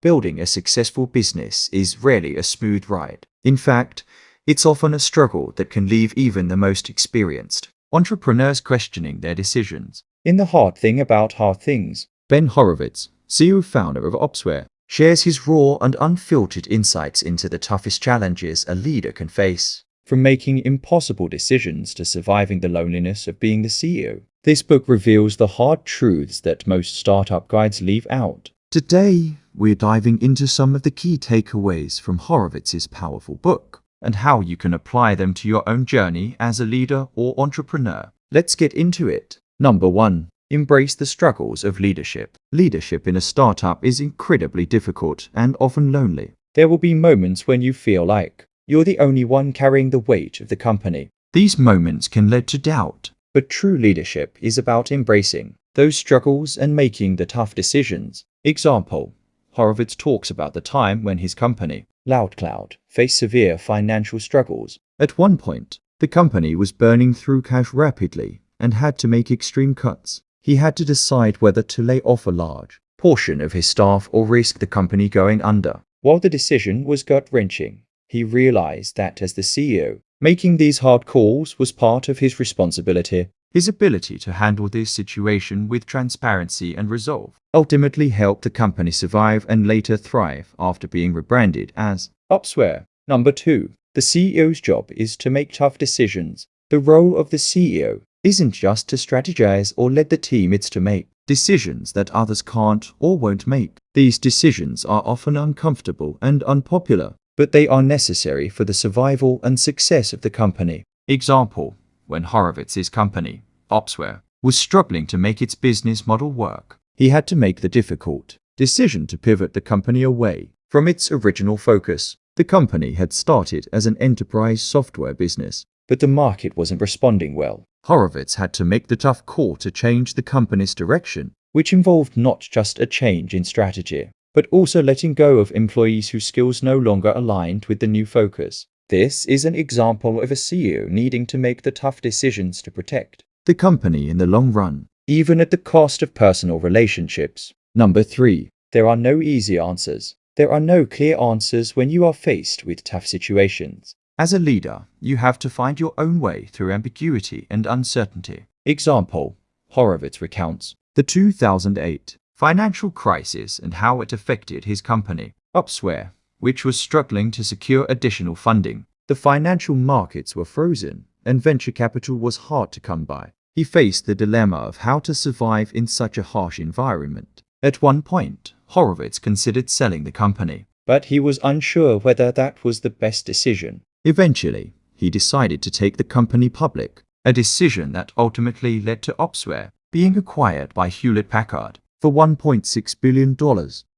Building a successful business is rarely a smooth ride. In fact, it's often a struggle that can leave even the most experienced entrepreneurs questioning their decisions. In The Hard Thing About Hard Things, Ben Horowitz, CEO-founder of Opsware, shares his raw and unfiltered insights into the toughest challenges a leader can face. From making impossible decisions to surviving the loneliness of being the CEO, this book reveals the hard truths that most startup guides leave out. Today, we're diving into some of the key takeaways from Horowitz's powerful book and how you can apply them to your own journey as a leader or entrepreneur. Let's get into it. Number 1. Embrace the struggles of leadership. Leadership in a startup is incredibly difficult and often lonely. There will be moments when you feel like you're the only one carrying the weight of the company. These moments can lead to doubt, but true leadership is about embracing those struggles and making the tough decisions. Example: Horowitz talks about the time when his company, LoudCloud, faced severe financial struggles. At one point, the company was burning through cash rapidly and had to make extreme cuts. He had to decide whether to lay off a large portion of his staff or risk the company going under. While the decision was gut-wrenching, he realized that as the CEO, making these hard calls was part of his responsibility. His ability to handle this situation with transparency and resolve ultimately helped the company survive and later thrive after being rebranded as Opsware. Number 2. The CEO's job is to make tough decisions. The role of the CEO isn't just to strategize or lead the team, it's to make decisions that others can't or won't make. These decisions are often uncomfortable and unpopular, but they are necessary for the survival and success of the company. Example: when Horowitz's company, Opsware, was struggling to make its business model work, he had to make the difficult decision to pivot the company away from its original focus. The company had started as an enterprise software business, but the market wasn't responding well. Horowitz had to make the tough call to change the company's direction, which involved not just a change in strategy, but also letting go of employees whose skills no longer aligned with the new focus. This is an example of a CEO needing to make the tough decisions to protect the company in the long run, even at the cost of personal relationships. Number 3. There are no easy answers. There are no clear answers when you are faced with tough situations. As a leader, you have to find your own way through ambiguity and uncertainty. Example: Horowitz recounts the 2008 financial crisis and how it affected his company, Opsware, which was struggling to secure additional funding. The financial markets were frozen, and venture capital was hard to come by. He faced the dilemma of how to survive in such a harsh environment. At one point, Horowitz considered selling the company, but he was unsure whether that was the best decision. Eventually, he decided to take the company public, a decision that ultimately led to Opsware being acquired by Hewlett-Packard for $1.6 billion.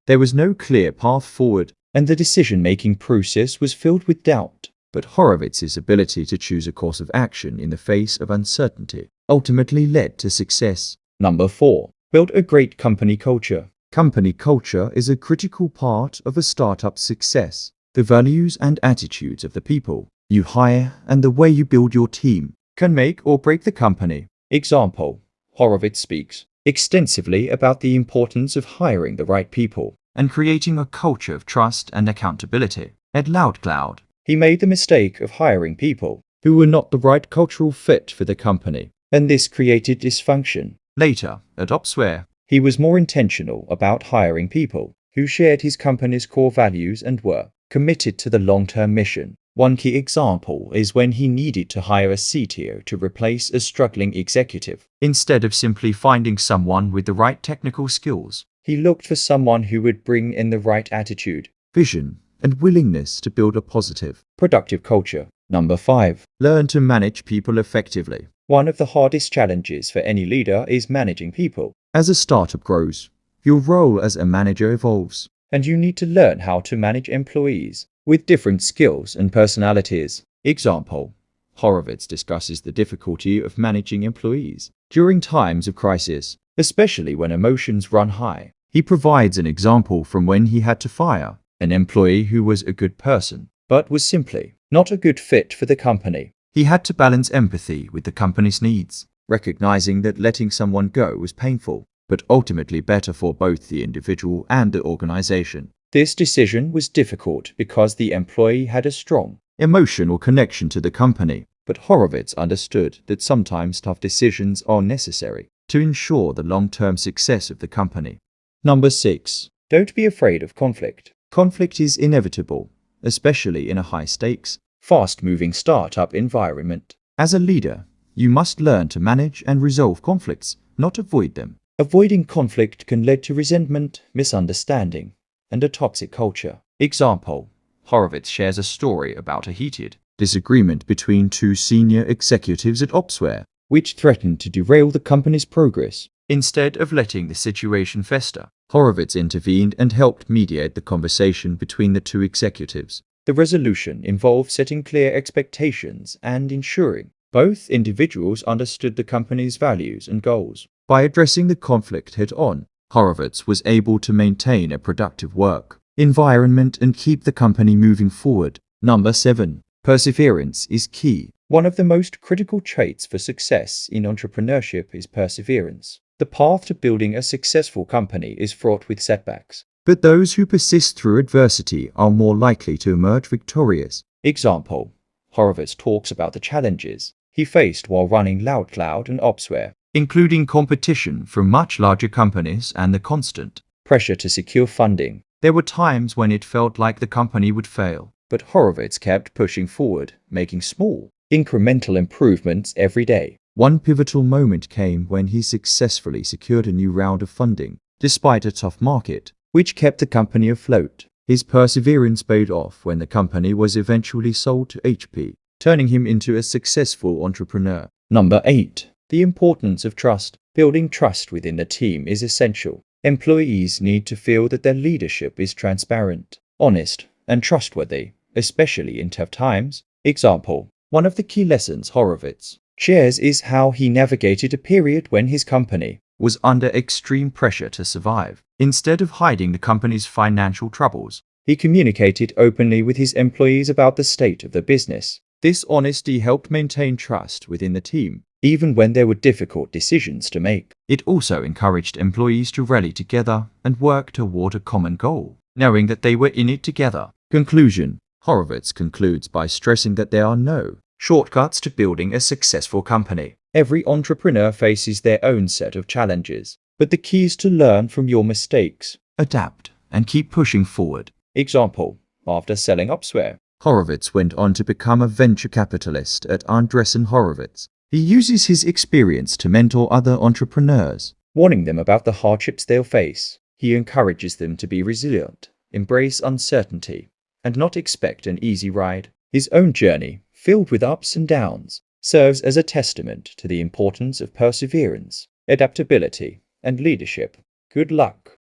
There was no clear path forward, and the decision-making process was filled with doubt. But Horowitz's ability to choose a course of action in the face of uncertainty ultimately led to success. Number 4. Build a great company culture. Company culture is a critical part of a startup's success. The values and attitudes of the people you hire and the way you build your team can make or break the company. Example: Horowitz speaks extensively about the importance of hiring the right people and creating a culture of trust and accountability. At LoudCloud, he made the mistake of hiring people who were not the right cultural fit for the company, and this created dysfunction. Later, at Opsware, he was more intentional about hiring people who shared his company's core values and were committed to the long-term mission. One key example is when he needed to hire a CTO to replace a struggling executive. Instead of simply finding someone with the right technical skills, he looked for someone who would bring in the right attitude, vision, and willingness to build a positive, productive culture. Number 5. Learn to manage people effectively. One of the hardest challenges for any leader is managing people. As a startup grows, your role as a manager evolves, and you need to learn how to manage employees with different skills and personalities. Example: Horowitz discusses the difficulty of managing employees during times of crisis, especially when emotions run high. He provides an example from when he had to fire an employee who was a good person, but was simply not a good fit for the company. He had to balance empathy with the company's needs, recognizing that letting someone go was painful, but ultimately better for both the individual and the organization. This decision was difficult because the employee had a strong emotional connection to the company, but Horowitz understood that sometimes tough decisions are necessary to ensure the long-term success of the company. Number 6. Don't be afraid of conflict. Conflict is inevitable, especially in a high-stakes, fast-moving startup environment. As a leader, you must learn to manage and resolve conflicts, not avoid them. Avoiding conflict can lead to resentment, misunderstanding, and a toxic culture. Example: Horowitz shares a story about a heated disagreement between two senior executives at Opsware, which threatened to derail the company's progress. Instead of letting the situation fester, Horowitz intervened and helped mediate the conversation between the two executives. The resolution involved setting clear expectations and ensuring both individuals understood the company's values and goals. By addressing the conflict head-on, Horowitz was able to maintain a productive work environment and keep the company moving forward. Number 7. Perseverance is key. One of the most critical traits for success in entrepreneurship is perseverance. The path to building a successful company is fraught with setbacks, but those who persist through adversity are more likely to emerge victorious. Example: Horowitz talks about the challenges he faced while running LoudCloud and Opsware, including competition from much larger companies and the constant pressure to secure funding. There were times when it felt like the company would fail, but Horowitz kept pushing forward, making small, incremental improvements every day. One pivotal moment came when he successfully secured a new round of funding, despite a tough market, which kept the company afloat. His perseverance paid off when the company was eventually sold to HP, turning him into a successful entrepreneur. Number 8. The importance of trust. Building trust within the team is essential. Employees need to feel that their leadership is transparent, honest, and trustworthy, especially in tough times. Example: one of the key lessons Horowitz shares is how he navigated a period when his company was under extreme pressure to survive. Instead of hiding the company's financial troubles, he communicated openly with his employees about the state of the business. This honesty helped maintain trust within the team, even when there were difficult decisions to make. It also encouraged employees to rally together and work toward a common goal, knowing that they were in it together. Conclusion: Horowitz concludes by stressing that there are no shortcuts to building a successful company. Every entrepreneur faces their own set of challenges, but the key is to learn from your mistakes, adapt, and keep pushing forward. Example: after selling Opsware, Horowitz went on to become a venture capitalist at Andreessen Horowitz. He uses his experience to mentor other entrepreneurs, warning them about the hardships they'll face. He encourages them to be resilient, embrace uncertainty, and not expect an easy ride. His own journey, filled with ups and downs, serves as a testament to the importance of perseverance, adaptability, and leadership. Good luck!